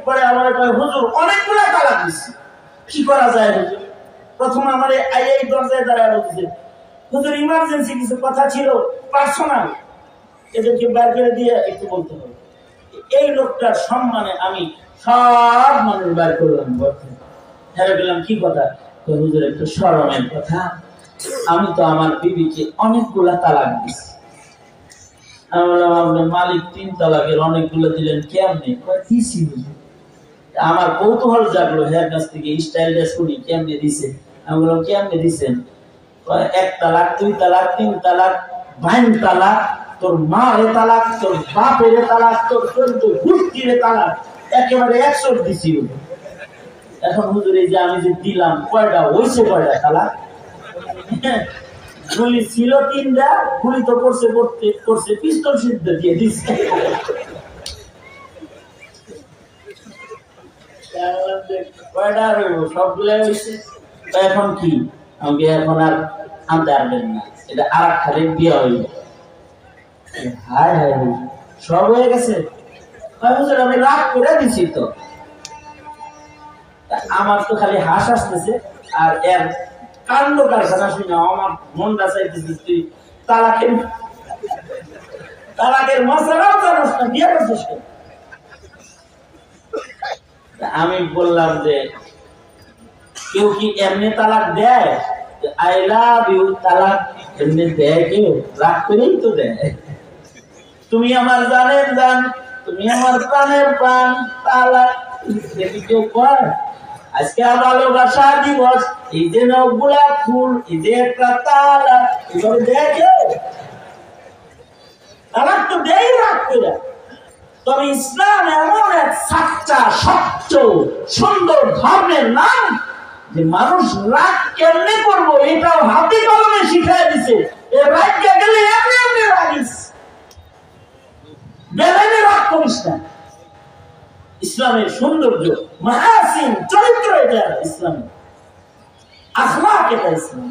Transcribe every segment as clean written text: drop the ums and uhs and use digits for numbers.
পরে আমার হুজুর অনেকগুলা তালাক দিচ্ছে, কি করা যায় হুজুর? প্রথম আমার এই দরজায় দাঁড়ায় বলছে, হুজুর ইমার্জেন্সি কিছু কথা ছিল, পার্সোনাল, এদেরকে বের করে দিয়ে একটু বলতে হবে। এই লোকটার সম্মানে আমি সব মানুষ বের করলাম, হেরে গেলাম। কি কথা? হুজুর একটু শরমের কথা, আমি তো আমার বিবিকে অনেকগুলা তালাক দিচ্ছি। আমি বললাম, আপনার মালিক 3 তালাকের অনেকগুলো দিলেন কেমনি? দিছি হুজুর। আমার কৌতূহল জাগলো, হের কাছ থেকে স্টাইলটা শুনি কেমনে দিছে। আমি বললাম, কেমনে দিছেন? 1 তালাক, 2 তালাক, 3 তালাক, 5 তালাক, তোর মারে তালাক, তোর বাপের তালাক, তোর গোষ্ঠীর তালাক, একেবারে 100 দিছি। এখন হুজুর এই যে আমি যে দিলাম, কয়টা হয়েছে? কয়টা তালাক? গুলি ছিল 3টা, গুলি তো করছে পিস্তল সিদ্ধ দিয়ে দিচ্ছে। কয়টা রইব? সবগুলাই হয়েছে। এখন কি? আমাকে এখন আর আনতে পারবেন না, এটা আর এক খালি বিয়ে হইল। হায় হায়, সব হয়ে গেছে। আমি রাগ করে দিছি তো। আমার তো খালি হাস আসতেছে, আর এর কাণ্ড কারখানা শুনে আমার মনটা চাইতেছে তুই তালাকের মশলাও জানোস না, বিয়ে করছিস। আমি বললাম যে কেউ কি এমনি তালাক দেয়? আই লাভ ইউ তালাক এমনি দেয় কেউ? রাগ করেই তো দেয়। তুমি আমার জানের জান, তুমি আমার প্রাণের প্রাণ, তালাক দেখি কেউ কয়? আজকে ভালোবাসা দিবস, এই যে গোলাপ ফুল, এই যে একটা তালাক, এগুলো দেয় কেউ? তালাক তো দেয় রাগ করে। তবে ইসলাম এমন এক সাচ্চা, স্বচ্ছ, সুন্দর ধর্মের নাম যে মানুষ রাগ কেমনে করবো এটাও হাতে কলমে শিখাই দিছে। এর রাগ গেলে এমনি এমনি রাগিস, বেলাইনে রাগ করিস না। ইসলামের সৌন্দর্য, মাহাসিন চরিত্র এটা ইসলামের, আখলাক এটা ইসলাম।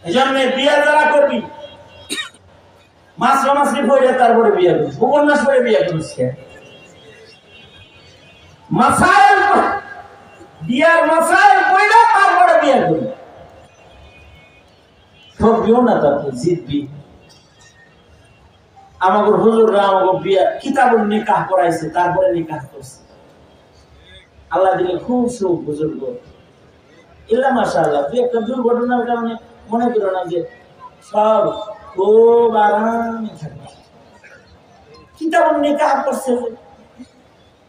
এজন্য বিয়ে যারা করবি, মাসরি পড়ে তারপরে বিয়ে করিস, উপন্যাস পড়ে বিয়ে করিস। মাসাইল বিয়ার মাসাইল পড়ে তারপরে বিয়ে করি। ঠকবিও না, তারপর জিতবি। আমাকে হুজুররা আমাকে বিয়া কিতাবুল নিকাহ করাইছে, তারপরে নিকাহ করছে। আল্লাহ দিলে খুব সুখ বুজুর্গ। ইল্লা মাশাআল্লাহ, তুই একটা দুর্ঘটনার কারণে মনে করো না যে সব খুব আরামে থাকবে। কিতাবুল নিকাহ করছে,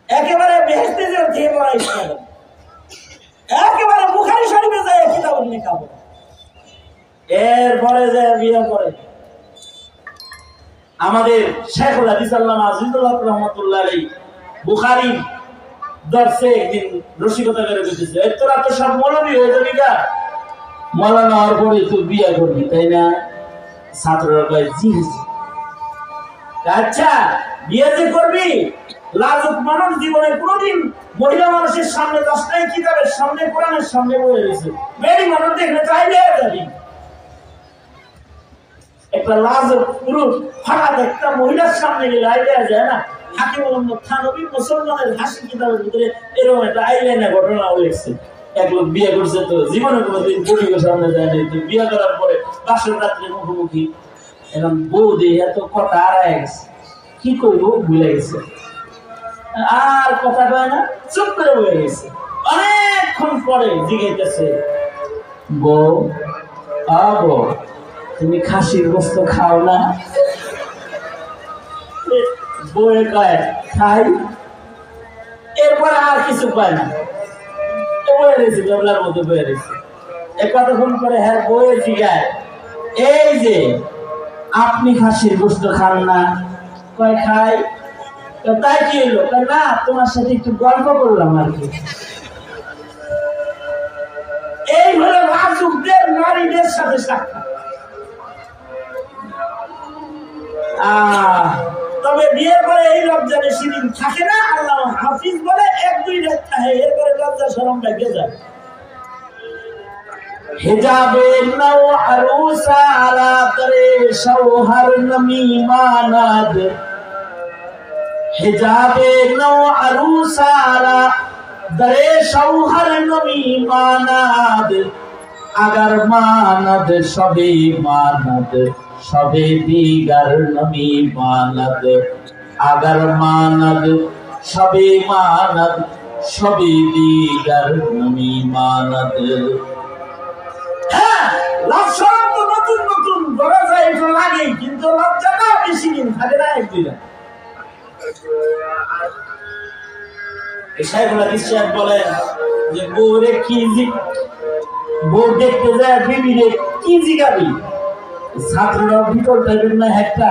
একেবারে বেহেশতে যে দিয়ে পড়াইছে, একেবারে বুখারী শরীফে যায় কিতাবুল নিকাহ, এরপরে যায় বিয়ে করে। আমাদের শেখুল হাদিস আল্লামা আজিজুল্লাহ রহমাতুল্লাহ আলাইহি বুখারী দর্শে একদিন রসিকতা করে বলতেছে, তোরা তো সব মৌলবী হয়ে যাবি গা, মৌলানা হওয়ার পরে তুই বিয়ে করবি, তাই না? ছাত্ররা কয় জি। আচ্ছা, বিয়ে যে করবি, লাজুক মানুষ জীবনে কোনোদিন মহিলা মানুষের সামনে 10টাই কিতাবের সামনে, কোরআনের সামনে বলে রয়েছে, বেড়ি মানুষ দেখলে চাইলে যাবি। একটা লাজুক পুরুষ হঠাৎ একটা মহিলার সামনে গেলে আইডিয়া যায় না। হাকিম মোহাম্মদ থানভী মুসলমানের হাসি কিতাবের ভিতরে এরকম একটা আইলাইনে ঘটনা হয়েছে। এক লোক বিয়ে করছে, তো জীবনে কোনোদিন বউকে সামনে যায়নি, তো বিয়ে করার পরে বাসর রাত্রে মুখোমুখি। এখন বউ দিয়ে এত কথা হারায় গেছে, কি করবো ভুলে গেছে, আর কথা কয় না, চুপ করে বয়ে গেছে। অনেকক্ষণ পরে জিজ্ঞাসা, বউ বউ তুমি খাসির গোস্ত খাও না? বউয়ে কয় খাই। এরপরে আর কিছু পায় না, বয়ে রয়েছে, বেবলার মধ্যে বয়ে রয়েছে। কতক্ষণ পরে হ্যাঁ বউয়ে জিগায়, এই যে আপনি খাসির গোস্ত খান না? কয় খাই। তাই কি হলো? না, তোমার সাথে একটু গল্প করলাম আর কি। এই হলো রাজুকদের নারীদের সাথে সাক্ষাৎ। তবে বিয়ের পরে এই লজ্জারে সেদিন থাকে না। আল্লাহ হাফিজ বলে 1-2 রাত থাকে, এরপরে লজ্জা শরম লেগে যায়। হিজাবে নও আরুসা আলা করে শওহর নমি মানাদ हिजाबे नौ अरूसारा दरे शौहर नमी मानद अगर मानद शबे मानद शबे दीगर नमी मानद अगर मानद शबे मानद शबे दीगर नमी मानद। হ্যাঁ, লক্ষণ তো নতুন নতুন ধরা যায়, একটু লাগে, কিন্তু লজ্জাটা বেশি দিন থাকে না, একদিন। শাইখুল হাদিস সাহেব বলেন যে বউরে কি বউ দেখতে যায় বিবিরে কি জিগাবি, ছাত্ররা ভিতর টাইপের না একটা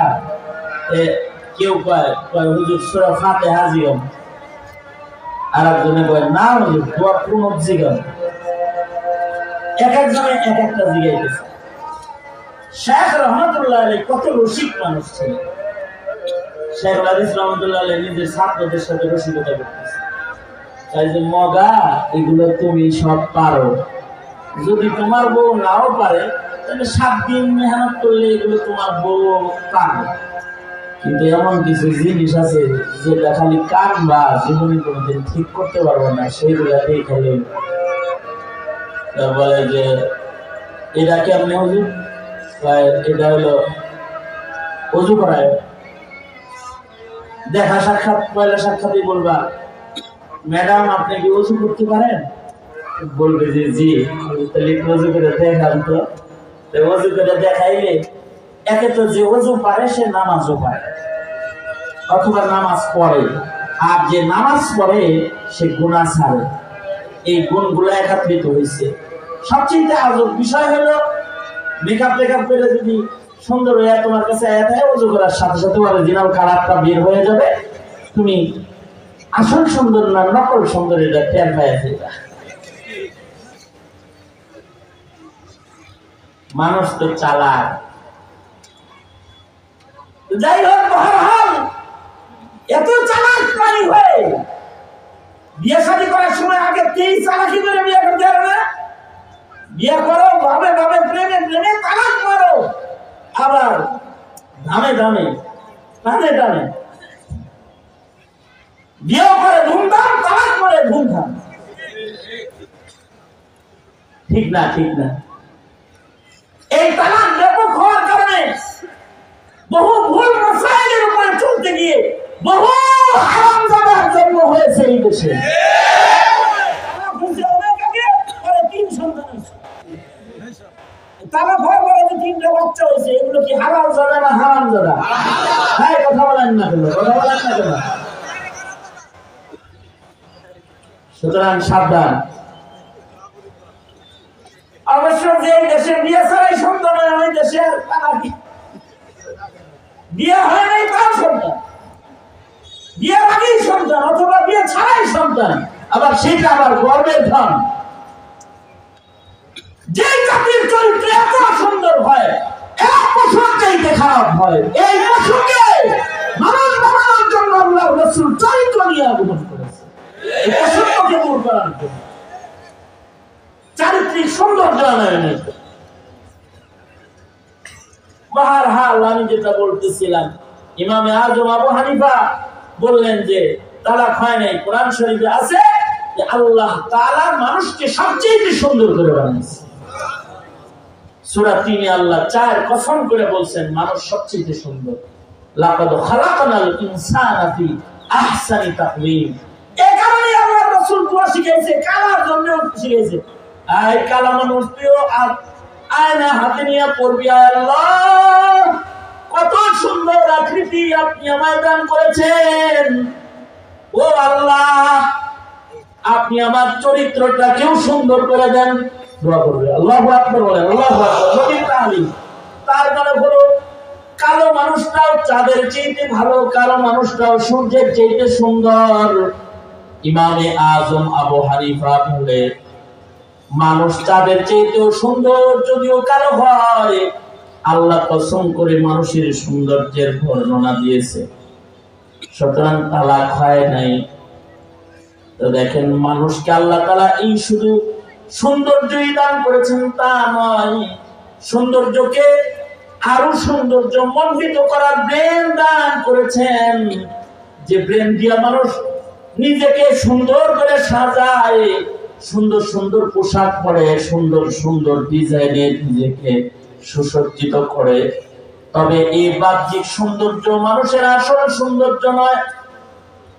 কেউ কয় কয় হুজুর সূরা ফাতিহা জিগাম, আর একজনে কয় না হুজুর দোয়া কুনুত জিগাম। এক একজনে এক একটা জিগাইতেছে। শেখ রহমতুল্লাহ আলাইহি কত রসিক মানুষ ছিলেন। শাইখুল হাদিস রহমতুল্লাহ আলাইহি নিজের ছাত্রদের সাথে রসিকতা করতেছে, তাই যে মগা এগুলো তুমি সব পারো, যদি তোমার বউ নাও পারে তাহলে 7 দিন মেহনত করলে এগুলো তোমার বউ পারবে, কিন্তু এমন কিছু জিনিস আছে যেটা খালি কাটবা জীবনে কোনোদিন ঠিক করতে পারবো না, সেইগুলাতেই খালি। বলে যে এটা কেমনে হুজুর? এটা হলো অজু করায় দেখা সাক্ষাৎ, পয়লা সাক্ষাৎই বলবা ম্যাডাম আপনি কি ওযু করতে পারেন? বলবে যে জি। তাহলে ওযু করে দেখান তো। ওযু করে দেখাইলে একে তো যে ওযু পারে সে নামাজও পারে অথবা নামাজ পড়ে, আর যে নামাজ পড়ে সে গুনাহ ছাড়ে। এই গুণগুলো একত্রিত হয়েছে। সবচেয়ে আজব বিষয় হলো মেকআপ টেকআপ করে যদি সুন্দর হয়ে তোমার কাছে ওযু করার সাথে সাথে অরিজিনাল কালারটা বের হয়ে যাবে, তুমি আসল সুন্দর না নকল সুন্দর এটা টের পায় যাবে। মানুষ তো চালাক। যাই হোক, বহরহাল এত চালাক প্রাণী হয়ে বিয়ে শাদী করার সময় আগে 23 চালাকি করে বিয়ে করতে হবে না? বিয়ে করো ভাবে ভাবে প্রেমে প্রেমে তালাক মারো, আবার ধামে ধামে টানে টানে বিয়ে করে ধুমধাম, তালাক করে ধুমধাম। ঠিক না? ঠিক না? এই তালাক ব্যাপক হওয়ার কারণে বহু ভুল মাসাইলের উপরে চলতে গিয়ে বহু হারামজাদার জন্ম হয়েছে এই দেশে। তালাক হওয়ার পরে যে 3টা বাচ্চা হয়েছে, এগুলো কি হালালজাদা না হারামজাদা? হ্যাঁ, কথা বলেন না কেন? কথা বলেন না কেন? সুতরাং সাবধান। অবশ্য যে দেশে বিয়ে ছাড়াই সন্তান হয়, ওই দেশে বিয়ে হয় নাই তার সন্তান, বিয়ের আগেই সন্তান অথবা বিয়ে ছাড়াই সন্তান, আবার সেটা আবার গর্বের ধন। যে জাতির চরিত্র এত সুন্দর হয়, এক পশুর চাইতে খারাপ হয়, এই পশুকে মানুষ বানানোর জন্য আল্লাহ রাসূল চরিত্র নিয়ে আগমন করেছে, এই পশুত্বকে দূর করার জন্য, চারিত্রিক সৌন্দর্য আনার জন্য। বহরহাল আমি যেটা বলতেছিলাম, ইমামে আজম আবু হানিফা বললেন যে তালাক হয় নাই। কোরআন শরীফে আছে যে আল্লাহ তাআলা মানুষকে সবচেয়ে সুন্দর করে বানিয়েছে। সূরা 3-এ আল্লাহ 4 কসম করে বলছেন মানুষ সবচেয়ে সুন্দর। লাকাদ খালাকনাল ইনসানা ফি আহসানি তাকওয়িম। এই কারণে আল্লাহর রাসূল দোয়া শিখাইছে, কালার জন্য শিখাইছে। আয় কালা মানুষ প্রিয় আয়না হাতে নিয়ে পড়বি, আল্লাহ কত সুন্দর আকৃতি আপনি আমায় দান করেছেন, ও আল্লাহ আপনি আমার চরিত্রটাকেও সুন্দর করে দেন। দোয়া করবে, আল্লাহু আকবার বলেন, আল্লাহু আকবার। নবীর তালিম। তার মানে হলো কালো মানুষটাও চাঁদের চাইতে ভালো, কালো মানুষটাও সূর্যের চাইতে সুন্দর। ইমামে আজম আবু হানিফা বলে মানুষ চাঁদের চাইতেও সুন্দর যদিও কালো হয়, আল্লাহ কসম করে মানুষের সৌন্দর্যের বর্ণনা দিয়েছে। সুতরাং তালাক হয় নাই। তো দেখেন, মানুষকে আল্লাহ তাআলা এই শুধু সৌন্দর্যই দান করেছেন তা নয়, সৌন্দর্যকে আরো সৌন্দর্য মণ্ডিত করার ব্রেন দান করেছেন, যে ব্রেন দিয়া মানুষ নিজেকে সুন্দর করে সাজায়, সুন্দর সুন্দর পোশাক পরে, সুন্দর সুন্দর ডিজাইনে নিজেকে সুসজ্জিত করে, তবে এই বাহ্যিক সৌন্দর্য মানুষের আসল সৌন্দর্য নয়।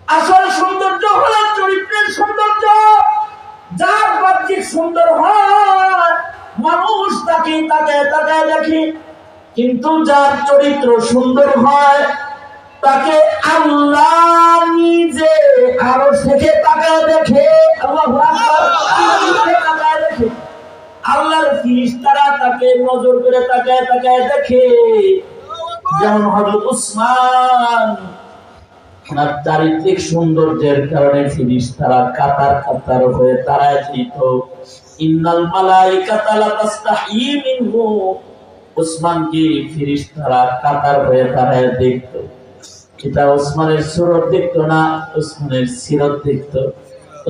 আসল সৌন্দর্য হলো চরিত্রের সৌন্দর্য। যার বাহ্যিক সুন্দর হয় মানুষ তাকে তাকায় তাকায় দেখে, কিন্তু যার চরিত্র সুন্দর হয় তাকে আল্লাহ নিজে আরশ থেকে তাকায় দেখে। আল্লাহু আকবার। তাকায় দেখে, আল্লাহর ফেরেশতারা তাকে নজর করে তাকায় তাকায় দেখে। যেমন হযরত উসমান, ওনার চারিত্রিক সৌন্দর্যের কারণে ফেরেশতারা কাতার কাতার হয়ে দাঁড়ায় যেত। ইন্নাল মালাইকাতা লা তাস্তাহি মিনহু, উসমানকে ফেরেশতারা কাতার হয়ে দাঁড়ায় দেখতো। এটা উসমানের সুরত দেখতো না, উসমানের সিরত দেখতো।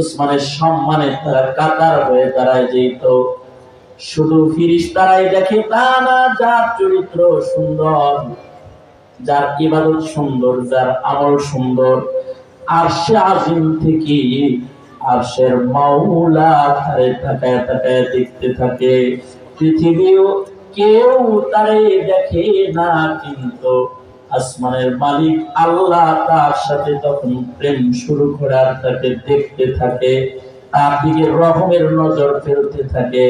উসমানের সম্মানে তারা কাতার হয়ে দাঁড়ায় যেত। শুধু ফেরেশতারাই দেখে তা না, যার চরিত্র সুন্দর, যার ইবাদত সুন্দর, যার আমল সুন্দর, আরশে আজিম থেকে আরশের মাওলা তারে তাকায় তাকায় দেখতে থাকে। পৃথিবীও কেউ তারে দেখে না, কিন্তু আসমানের মালিক আল্লাহ তার সাথে তখন প্রেম শুরু করে আর তাকে দেখতে থাকে, তার দিকে রহমের নজর ফেলতে থাকে।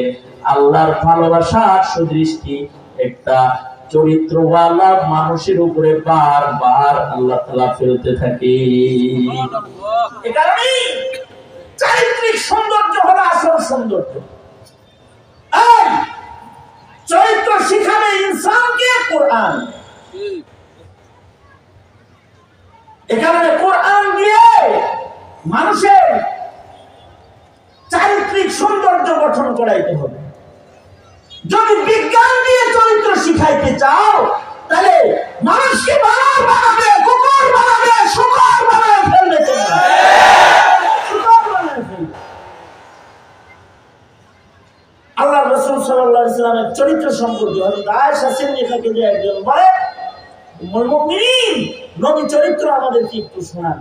আল্লাহর ভালোবাসার সুদৃষ্টি একটা চরিত্রওয়ালা মানুষের উপরে বারবার আল্লাহ তাআলা ফেলতে থাকে। এই কারণেই চারিত্রিক সৌন্দর্য হলো আসল সৌন্দর্য। এই চরিত্র শিখাবে ইনসানকে কোরআন। এই কারণে কোরআন দিয়ে মানুষের চারিত্রিক সৌন্দর্য গঠন করাইতে হবে। যদি বিজ্ঞান দিয়ে চরিত্র শিখাইতে চাও, তাহলে মানুষকে বানর বানাবে, কুকুর বানাবে, শুকর বানাবে ফেলবে। আল্লাহ রাসূল সাল্লাল্লাহু আলাইহি ওয়াসাল্লামের চরিত্র সম্পর্কে হযরত আয়েশা সিদ্দিকাকে যে একজন বলে, উম্মুল মুমিনিন, নবী চরিত্র আমাদেরকে একটু শোনান।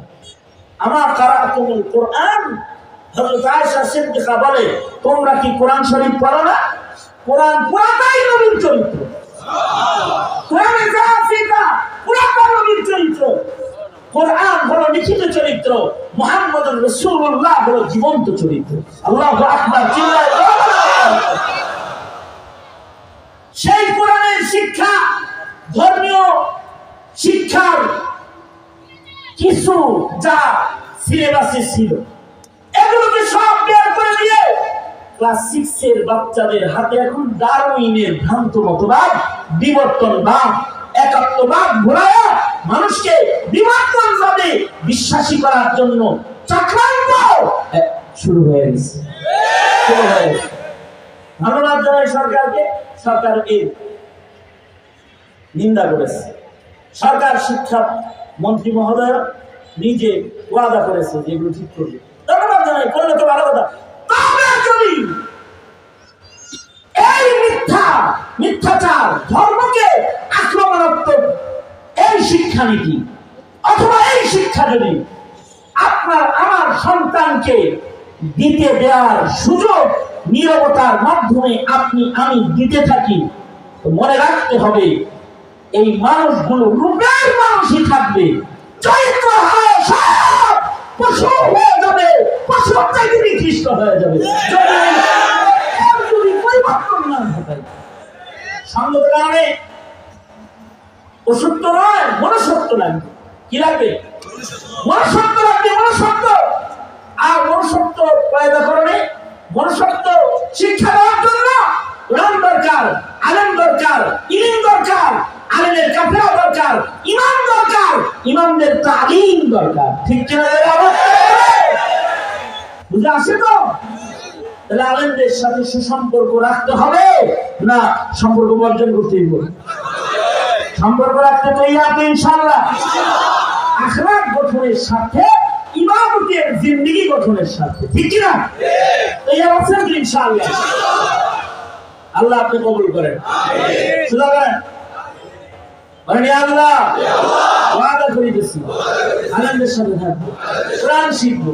আমার কারাতুল কোরআন। হযরত আয়েশা সিদ্দিকা বলে, তোমরা কি কোরআন শরীফ পড়ো না? কোরআন পুরাটাই নবীর চরিত্র। কোরআনে যা আছে তা পুরাটা নবীর চরিত্র। কোরআন হলো লিখিত চরিত্র, মুহাম্মদুর রাসূলুল্লাহ হলো জীবন্ত চরিত্র। আল্লাহু আকবার। চিল্লায় সেই কোরআনের শিক্ষা, ধর্মীয় শিক্ষার কিছু যা সিলেবাসে ছিল, এগুলোকে সব বের করে দিয়ে ক্লাস 6 এর বাচ্চাদের হাতে এখন ডারউইনের ভ্রান্ত মতবাদ, বিবর্তনবাদ, একাত্মবাদ ঘোরায়া মানুষকে বিবর্তনবাদে বিশ্বাসী করার জন্য চক্রান্ত শুরু হয়ে গেছে। ধন্যবাদ জানাই সরকারকে। সরকার এর নিন্দা করেছে। সরকার শিক্ষা মন্ত্রী মহোদয় নিজে ওয়াদা করেছে যে এগুলো ঠিক করবে। ধন্যবাদ জানাই, করলে তো ভালো কথা। এই মিথ্যাচার, ধর্মকে আক্রমণাত্মক এই শিক্ষানীতি অথবা এই শিক্ষা যদি আপনার আমার সন্তানকে দিতে দেওয়ার সুযোগ নীরবতার মাধ্যমে আপনি আমি দিতে থাকি, তো মনে রাখতে হবে এই মানুষগুলো রূপের মানুষই থাকবে, চরিত্র হয় সব পশু হয়ে যাবে, পশুর থেকে নিকৃষ্ট হয়ে যাবে। যদি পরিবর্তন না ঘটায়, সঙ্গত কারণে অসত্য নয়, মনুষ্যত্ব লাগবে। কি লাগবে? মনুষ্যত্ব লাগবে। মনুষ্যত্ব আর মনুষ্যত্ব পয়দা করণে, মনুষ্যত্ব শিক্ষা দেওয়ার জন্য কোরআন দরকার, আলেম দরকার, ইলম দরকার, আলেমের কাফেরা দরকার, ইমাম দরকার, ইমামদের তালিম দরকার। ঠিক কিনা? বুঝে আসে তো? তাহলে আলেমদের সাথে সুসম্পর্ক রাখতে হবে না সম্পর্ক বর্জন করতে হবে? সম্পর্ক রাখতে তৈরি আপনি ইনশাআল্লাহ। আখলাক গঠনের সাথে, ইমামতের জিন্দেগি গঠনের সাথে। ঠিক কিনা? তৈরি আছেন তো ইনশাআল্লাহ? আল্লাহ আপনি কবুল করেন। আমিন। বলেন ইয়া আল্লাহ। ওয়াদা করে দিয়েছি আনন্দের সাথে থাকবো, কোরআন শিখবো,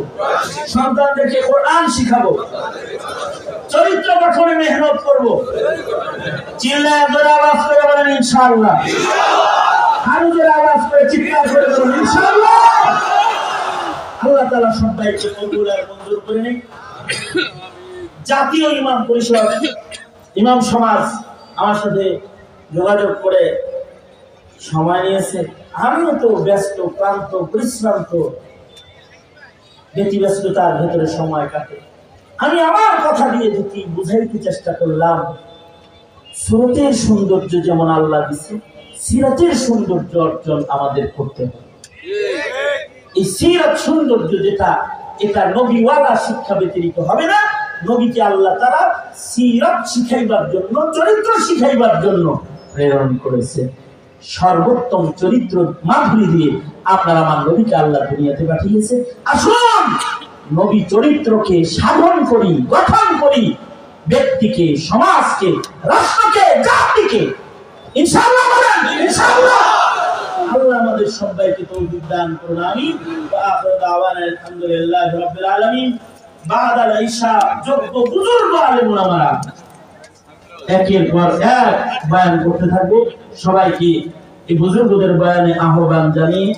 সন্তানদেরকে কোরআন শিখাবো, চরিত্র গঠনে মেহনত করবো। চিল্লায় জোরে আওয়াজ করে বলেন ইনশাআল্লাহ। আরো জোরে আওয়াজ করে চিৎকার করে বলেন ইনশাআল্লাহ। আল্লাহ তাআলা সবাইকে কবুল আর মঞ্জুর করে নিন। জাতীয় ইমাম পরিষদ, ইমাম সমাজ আমার সাথে যোগাযোগ করে সময় নিয়েছে। আমিও তো ব্যস্ত, ক্লান্ত, পরিশ্রান্ত, ব্যতিব্যস্ততার ভেতরে সময় কাটে। আমি আমার কথা দিয়ে যদি বুঝাইতে চেষ্টা করলাম, সুরতের সৌন্দর্য যেমন আল্লাহ দিছে, সিরাতের সৌন্দর্য অর্জন আমাদের করতে হবে। এই সিরাত সৌন্দর্য যেটা, এটা নবীওয়ালা শিক্ষা ব্যতিরিক্ত হবে না। নবীকে আল্লাহ তাআলা সিরাত শিখাইবার জন্য, চরিত্র শিখাইবার জন্য প্রেরণ করেছে। সর্বোত্তম চরিত্র মাধুরী দিয়ে আপনার আমার নবীকে আল্লাহ দুনিয়াতে পাঠিয়েছে। আসুন নবী চরিত্রকে সাধন করি, গঠন করি, ব্যক্তিকে, সমাজকে, রাষ্ট্রকে, জাতিকে। ইনশাআল্লাহ বলেন ইনশাআল্লাহ। আল্লাহ আমাদের সবাইকে তৌফিক দান করুন, আমিন। ওয়া আখিরু দাওয়ানা আলহামদুলিল্লাহি রাব্বিল আলামিন। বাদাল ঈশা যোগ্য বুজুর্গ আলেম ওলামারা একের পর এক বয়ান করতে থাকবো। সবাইকে এই বুজুর্গদের বয়ানে আহ্বান জানিয়ে